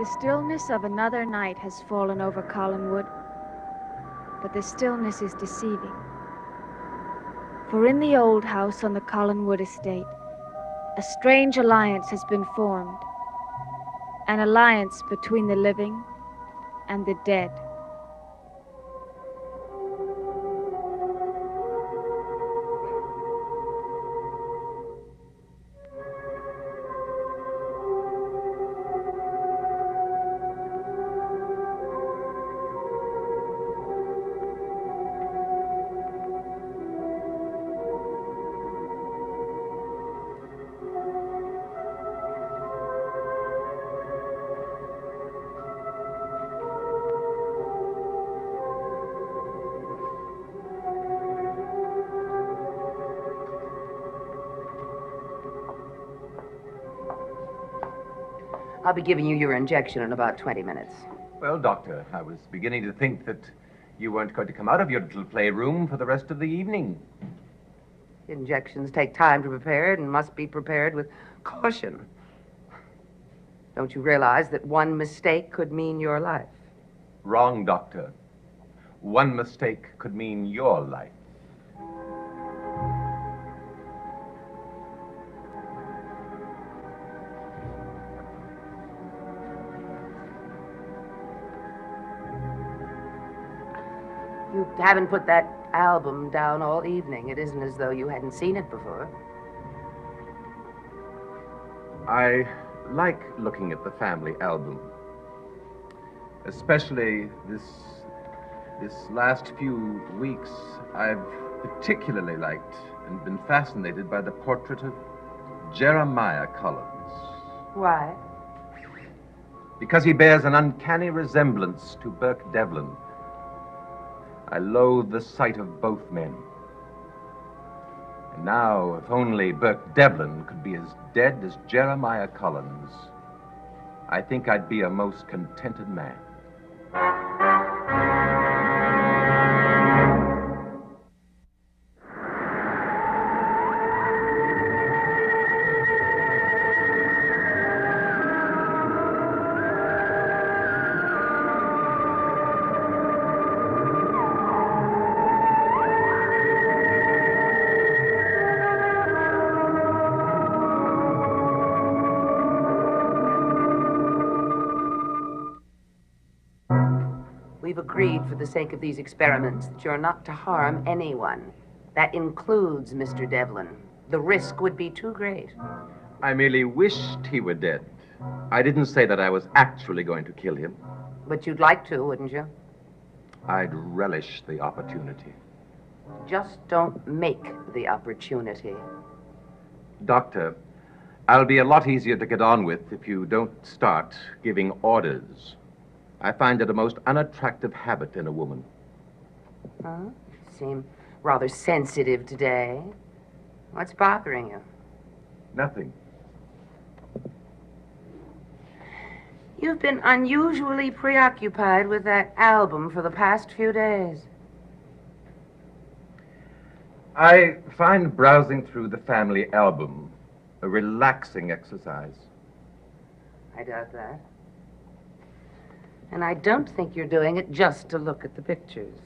The stillness of another night has fallen over Collinwood, but the stillness is deceiving. For in the old house on the Collinwood estate, a strange alliance has been formed, an alliance between the living and the dead. I'll be giving you your injection in about 20 minutes. Well, Doctor, I was beginning to think that you weren't going to come out of your little playroom for the rest of the evening. Injections take time to prepare and must be prepared with caution. Don't you realize that one mistake could mean your life? Wrong, Doctor. One mistake could mean your life. You haven't put that album down all evening. It isn't as though you hadn't seen it before. I like looking at the family album. Especially this last few weeks, I've particularly liked and been fascinated by the portrait of Jeremiah Collins. Why? Because he bears an uncanny resemblance to Burke Devlin. I loathe the sight of both men. And now, if only Burke Devlin could be as dead as Jeremiah Collins, I think I'd be a most contented man. We've agreed for the sake of these experiments that you're not to harm anyone. That includes Mr. Devlin. The risk would be too great. I merely wished he were dead. I didn't say that I was actually going to kill him. But you'd like to, wouldn't you? I'd relish the opportunity. Just don't make the opportunity. Doctor, I'll be a lot easier to get on with if you don't start giving orders. I find it a most unattractive habit in a woman. Huh? You seem rather sensitive today. What's bothering you? Nothing. You've been unusually preoccupied with that album for the past few days. I find browsing through the family album a relaxing exercise. I doubt that. And I don't think you're doing it just to look at the pictures.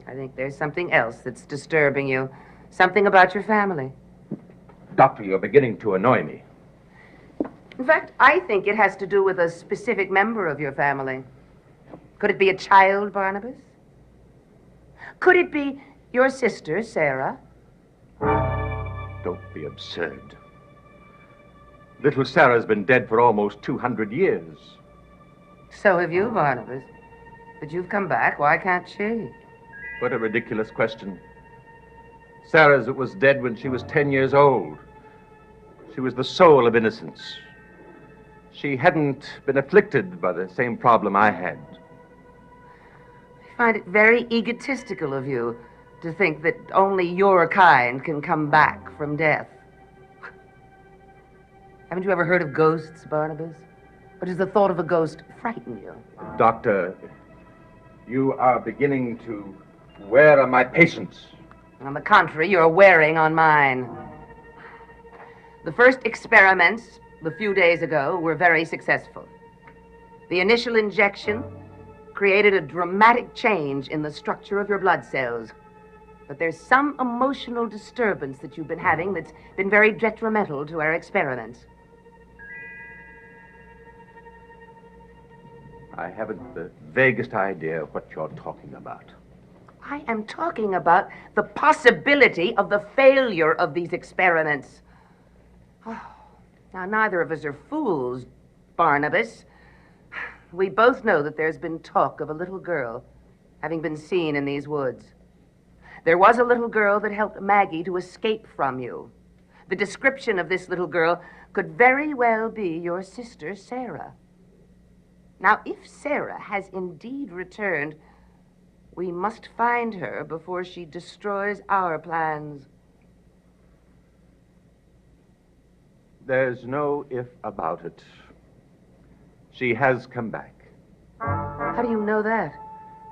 I think there's something else that's disturbing you. Something about your family. Doctor, you're beginning to annoy me. In fact, I think it has to do with a specific member of your family. Could it be a child, Barnabas? Could it be your sister, Sarah? Don't be absurd. Little Sarah's been dead for almost 200 years. So have you, Barnabas. But you've come back. Why can't she? What a ridiculous question. Sarah's was dead when she was 10 years old. She was the soul of innocence. She hadn't been afflicted by the same problem I had. I find it very egotistical of you to think that only your kind can come back from death. Haven't you ever heard of ghosts, Barnabas? Or does the thought of a ghost frighten you? Doctor, you are beginning to wear on my patience. On the contrary, you're wearing on mine. The first experiments, a few days ago, were very successful. The initial injection created a dramatic change in the structure of your blood cells. But there's some emotional disturbance that you've been having that's been very detrimental to our experiments. I haven't the vaguest idea what you're talking about. I am talking about the possibility of the failure of these experiments. Oh, now, neither of us are fools, Barnabas. We both know that there's been talk of a little girl having been seen in these woods. There was a little girl that helped Maggie to escape from you. The description of this little girl could very well be your sister, Sarah. Now, if Sarah has indeed returned, we must find her before she destroys our plans. There's no if about it. She has come back. How do you know that?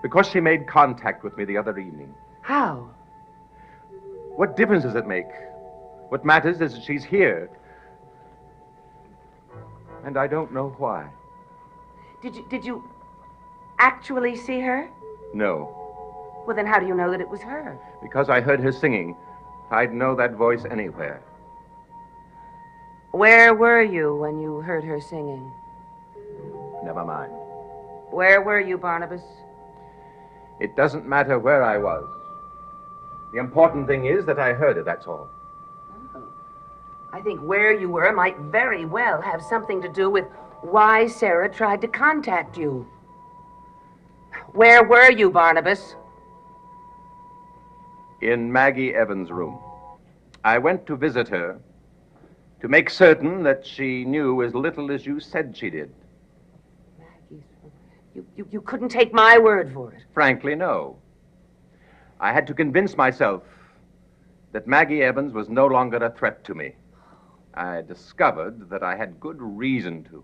Because she made contact with me the other evening. How? What difference does it make? What matters is that she's here. And I don't know why. Did you actually see her? No. Well, then how do you know that it was her? Because I heard her singing. I'd know that voice anywhere. Where were you when you heard her singing? Never mind. Where were you, Barnabas? It doesn't matter where I was. The important thing is that I heard her, that's all. Oh. I think where you were might very well have something to do with why Sarah tried to contact you. Where were you, Barnabas? In Maggie Evans' room. I went to visit her to make certain that she knew as little as you said she did. Maggie's room. You couldn't take my word for it. Frankly, no. I had to convince myself that Maggie Evans was no longer a threat to me. I discovered that I had good reason to.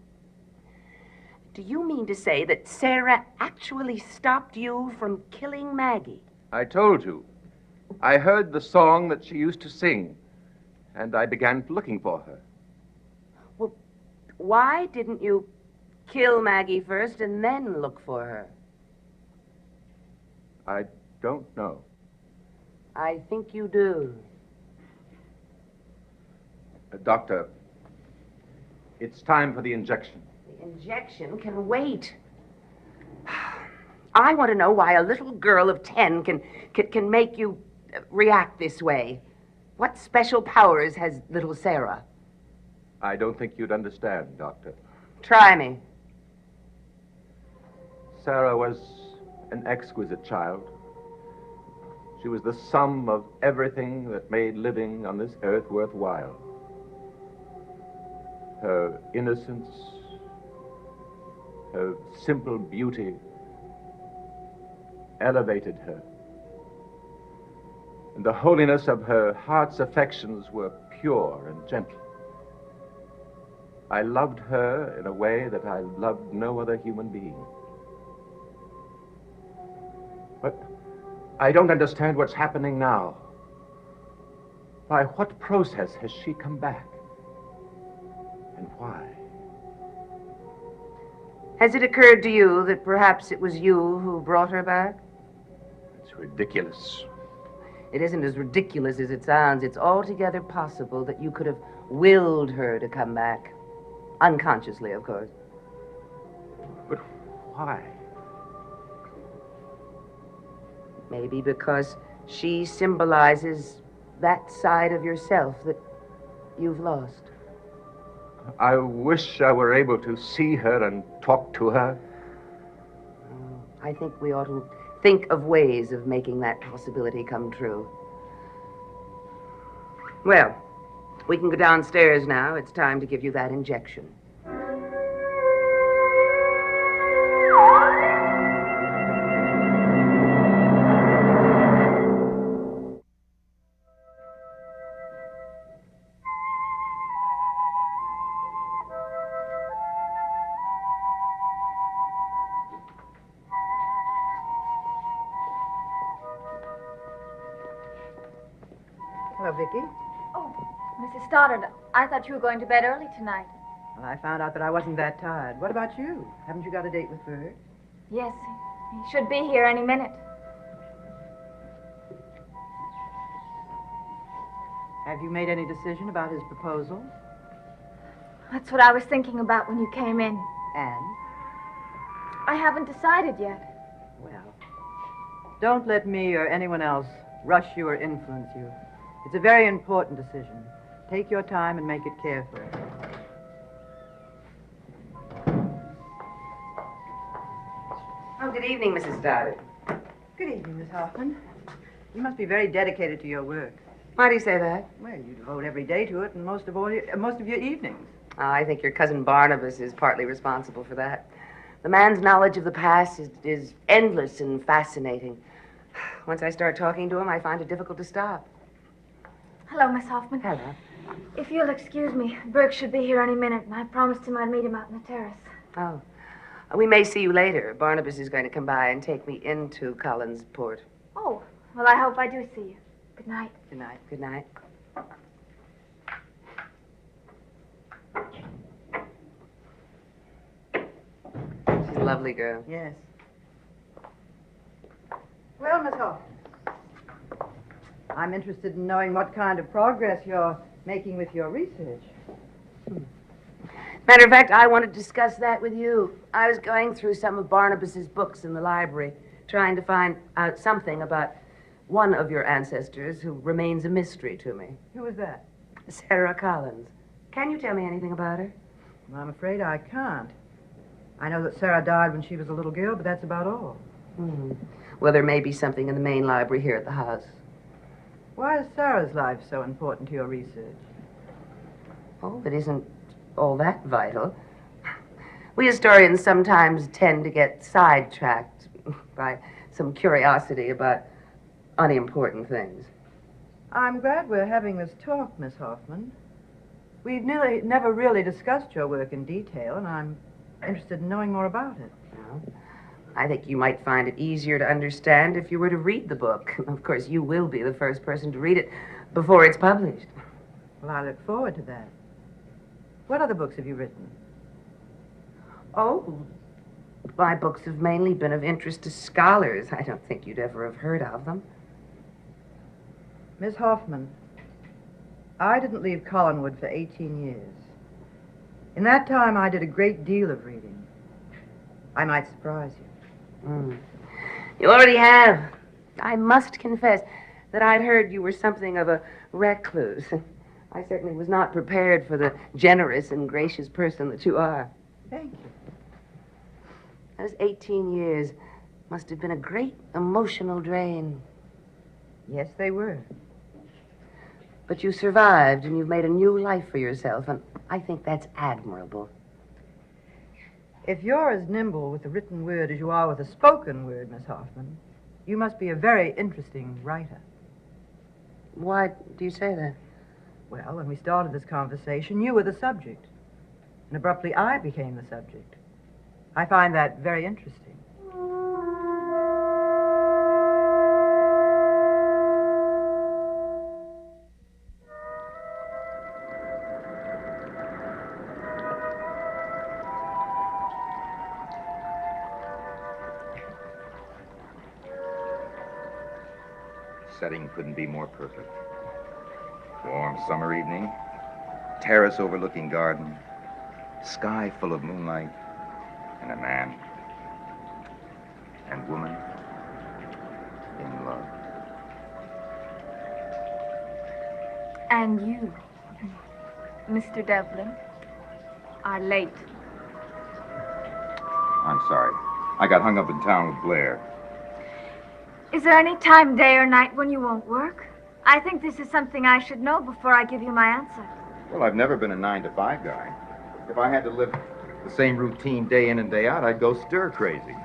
Do you mean to say that Sarah actually stopped you from killing Maggie? I told you. I heard the song that she used to sing, and I began looking for her. Well, why didn't you kill Maggie first and then look for her? I don't know. I think you do. Doctor, it's time for the injection. The injection can wait. I want to know why a little girl of 10 can make you react this way. What special powers has little Sarah? I don't think you'd understand, Doctor. Try me. Sarah was an exquisite child. She was the sum of everything that made living on this earth worthwhile. Her innocence, her simple beauty elevated her. And the holiness of her heart's affections were pure and gentle. I loved her in a way that I loved no other human being. But I don't understand what's happening now. By what process has she come back? And why? Has it occurred to you that perhaps it was you who brought her back? It's ridiculous. It isn't as ridiculous as it sounds. It's altogether possible that you could have willed her to come back. Unconsciously, of course. But why? Maybe because she symbolizes that side of yourself that you've lost. I wish I were able to see her and talk to her. I think we ought to think of ways of making that possibility come true. Well, we can go downstairs now. It's time to give you that injection. Hello, Vicky. Oh, Mrs. Stoddard, I thought you were going to bed early tonight. Well, I found out that I wasn't that tired. What about you? Haven't you got a date with Bert? Yes, he should be here any minute. Have you made any decision about his proposal? That's what I was thinking about when you came in. And? I haven't decided yet. Well, don't let me or anyone else rush you or influence you. It's a very important decision. Take your time and make it carefully. Oh, good evening, Mrs. Stoddard. Good evening, Miss Hoffman. You must be very dedicated to your work. Why do you say that? Well, you devote every day to it and most of your evenings. I think your cousin Barnabas is partly responsible for that. The man's knowledge of the past is endless and fascinating. Once I start talking to him, I find it difficult to stop. Hello, Miss Hoffman. Hello. If you'll excuse me, Burke should be here any minute, and I promised him I'd meet him out in the terrace. Oh. We may see you later. Barnabas is going to come by and take me into Collinsport. Oh, well, I hope I do see you. Good night. Good night. Good night. She's a lovely girl. Yes. Well, Miss Hoffman, I'm interested in knowing what kind of progress you're making with your research. Matter of fact, I want to discuss that with you. I was going through some of Barnabas's books in the library, trying to find out something about one of your ancestors who remains a mystery to me. Who was that? Sarah Collins. Can you tell me anything about her? Well, I'm afraid I can't. I know that Sarah died when she was a little girl, but that's about all. Well, there may be something in the main library here at the house. Why is Sarah's life so important to your research? Oh, it isn't all that vital. We historians sometimes tend to get sidetracked by some curiosity about unimportant things. I'm glad we're having this talk, Miss Hoffman. We've never really discussed your work in detail, and I'm interested in knowing more about it. Well, I think you might find it easier to understand if you were to read the book. Of course, you will be the first person to read it before it's published. Well, I look forward to that. What other books have you written? Oh, my books have mainly been of interest to scholars. I don't think you'd ever have heard of them. Miss Hoffman, I didn't leave Collinwood for 18 years. In that time, I did a great deal of reading. I might surprise you. You already have. I must confess that I'd heard you were something of a recluse. I certainly was not prepared for the generous and gracious person that you are. Thank you. Those 18 years must have been a great emotional drain. Yes, they were. But you survived, and you've made a new life for yourself, and I think that's admirable. If you're as nimble with the written word as you are with the spoken word, Miss Hoffman, you must be a very interesting writer. Why do you say that? Well, when we started this conversation, you were the subject. And abruptly, I became the subject. I find that very interesting. Setting couldn't be more perfect. Warm summer evening, terrace overlooking garden, sky full of moonlight, and a man and woman in love. And you, Mr. Devlin, are late. I'm sorry. I got hung up in town with Blair. Is there any time, day or night, when you won't work? I think this is something I should know before I give you my answer. Well, I've never been a 9-to-5 guy. If I had to live the same routine day in and day out, I'd go stir crazy.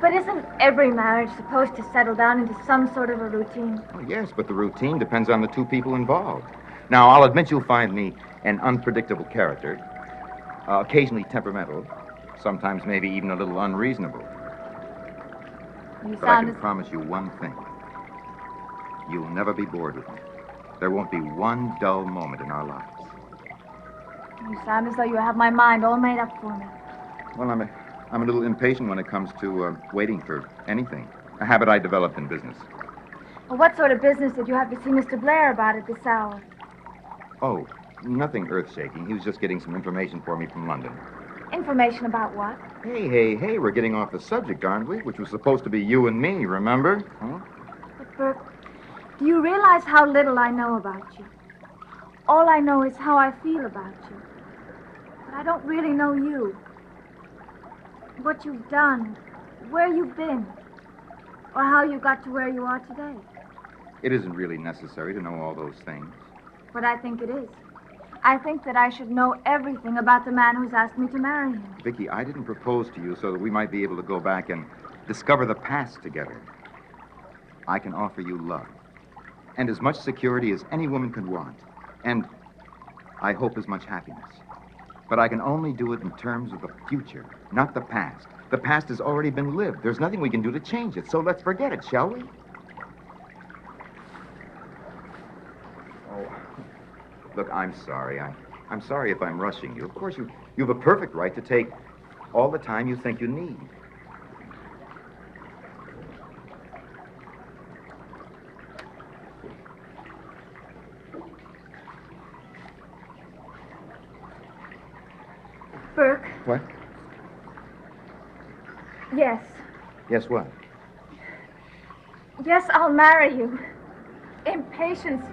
But isn't every marriage supposed to settle down into some sort of a routine? Oh, yes, but the routine depends on the two people involved. Now, I'll admit you'll find me an unpredictable character, occasionally temperamental, sometimes maybe even a little unreasonable. You But I sound can promise you one thing. You'll never be bored with me. There won't be one dull moment in our lives. You sound as though you have my mind all made up for me. Well, I'm a little impatient when it comes to waiting for anything. A habit I developed in business. Well, what sort of business did you have to see Mr. Blair about at this hour? Oh, nothing earth-shaking. He was just getting some information for me from London. Information about what? Hey, we're getting off the subject, aren't we? Which was supposed to be you and me, remember? Huh? But, Burke, do you realize how little I know about you? All I know is how I feel about you. But I don't really know you. What you've done, where you've been, or how you got to where you are today. It isn't really necessary to know all those things. But I think it is. I think that I should know everything about the man who's asked me to marry him. Vicky, I didn't propose to you so that we might be able to go back and discover the past together. I can offer you love, and as much security as any woman could want, and I hope as much happiness. But I can only do it in terms of the future, not the past. The past has already been lived. There's nothing we can do to change it, so let's forget it, shall we? Oh, look, I'm sorry. I'm sorry if I'm rushing you. Of course, you have a perfect right to take all the time you think you need. Burke, What? yes. Yes, what? Yes, I'll marry you. Impatience,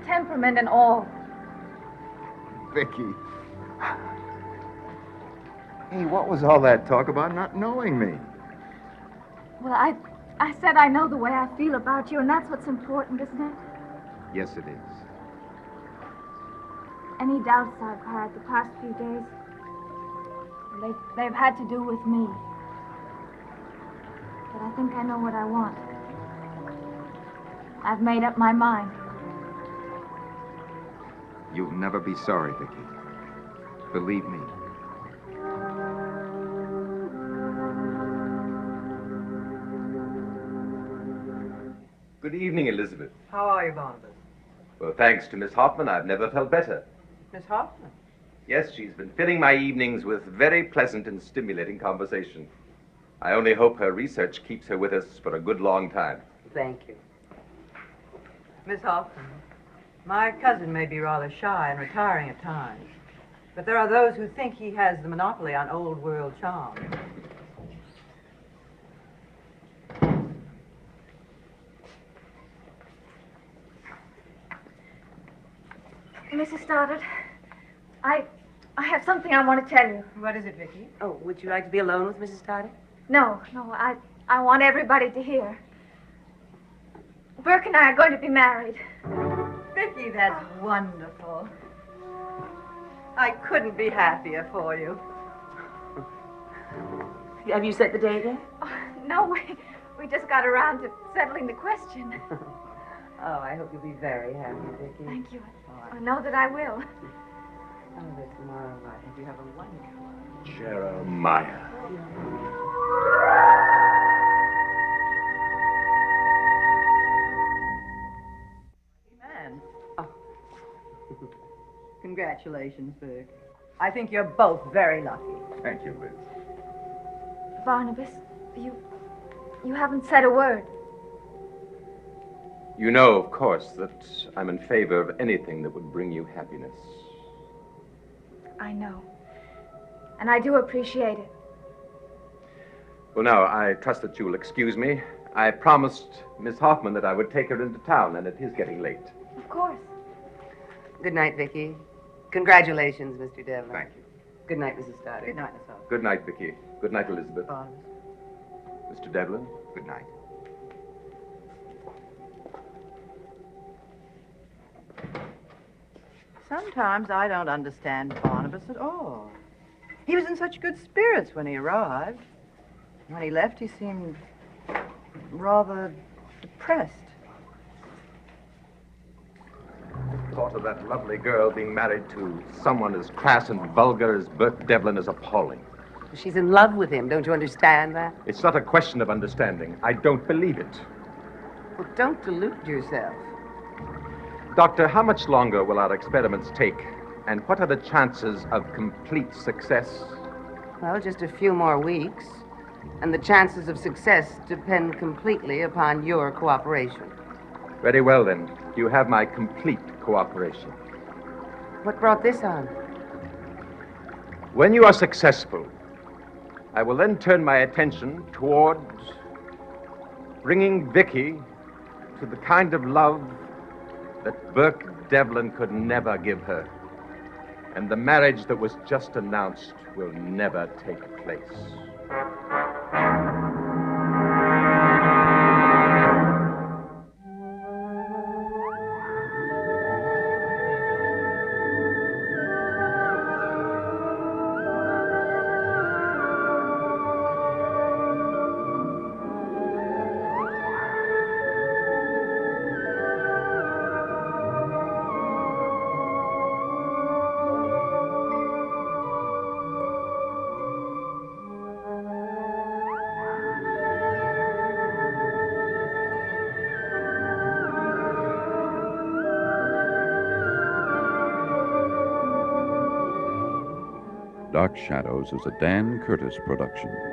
temperament, and all. Vicky. Hey, what was all that talk about not knowing me? Well, I said I know the way I feel about you, and that's what's important, isn't it? Yes, it is. Any doubts I've had the past few days, they've had to do with me. But I think I know what I want. I've made up my mind. You'll never be sorry, Vicky. Believe me. Good evening, Elizabeth. How are you, Barnabas? Well, thanks to Miss Hoffman, I've never felt better. Miss Hoffman? Yes, she's been filling my evenings with very pleasant and stimulating conversation. I only hope her research keeps her with us for a good long time. Thank you. Miss Hoffman, my cousin may be rather shy and retiring at times, but there are those who think he has the monopoly on old world charm. Mrs. Stoddard, I have something I want to tell you. What is it, Vicky? Oh, would you like to be alone with Mrs. Stoddard? No, I want everybody to hear. Burke and I are going to be married. Vicky, that's wonderful. I couldn't be happier for you. Have you set the date yet? Oh, no, we just got around to settling the question. Oh, I hope you'll be very happy, Vicky. Thank you. All I right. know that I will. Oh, that's tomorrow night. Hope you have a wonderful one. Jeremiah. Man. Oh. Congratulations, Burke. I think you're both very lucky. Thank you, Liz. Barnabas, you haven't said a word. You know, of course, that I'm in favor of anything that would bring you happiness. I know. And I do appreciate it. Well, now, I trust that you'll excuse me. I promised Miss Hoffman that I would take her into town, and it is getting late. Of course. Good night, Vicky. Congratulations, Mr. Devlin. Thank you. Good night, Mrs. Stoddard. Good night, Miss Hoffman. Good night, Vicky. Good night, Elizabeth. Barnabas. Mr. Devlin. Good night. Sometimes I don't understand Barnabas at all. He was in such good spirits when he arrived. When he left, he seemed rather depressed. The thought of that lovely girl being married to someone as crass and vulgar as Bert Devlin is appalling. She's in love with him. Don't you understand that? It's not a question of understanding. I don't believe it. Well, don't delude yourself. Doctor, how much longer will our experiments take And what are the chances of complete success? Well, just a few more weeks. And the chances of success depend completely upon your cooperation. Very well, then. You have my complete cooperation. What brought this on? When you are successful, I will then turn my attention towards bringing Vicky to the kind of love that Burke Devlin could never give her. And the marriage that was just announced will never take place. Dark Shadows is a Dan Curtis production.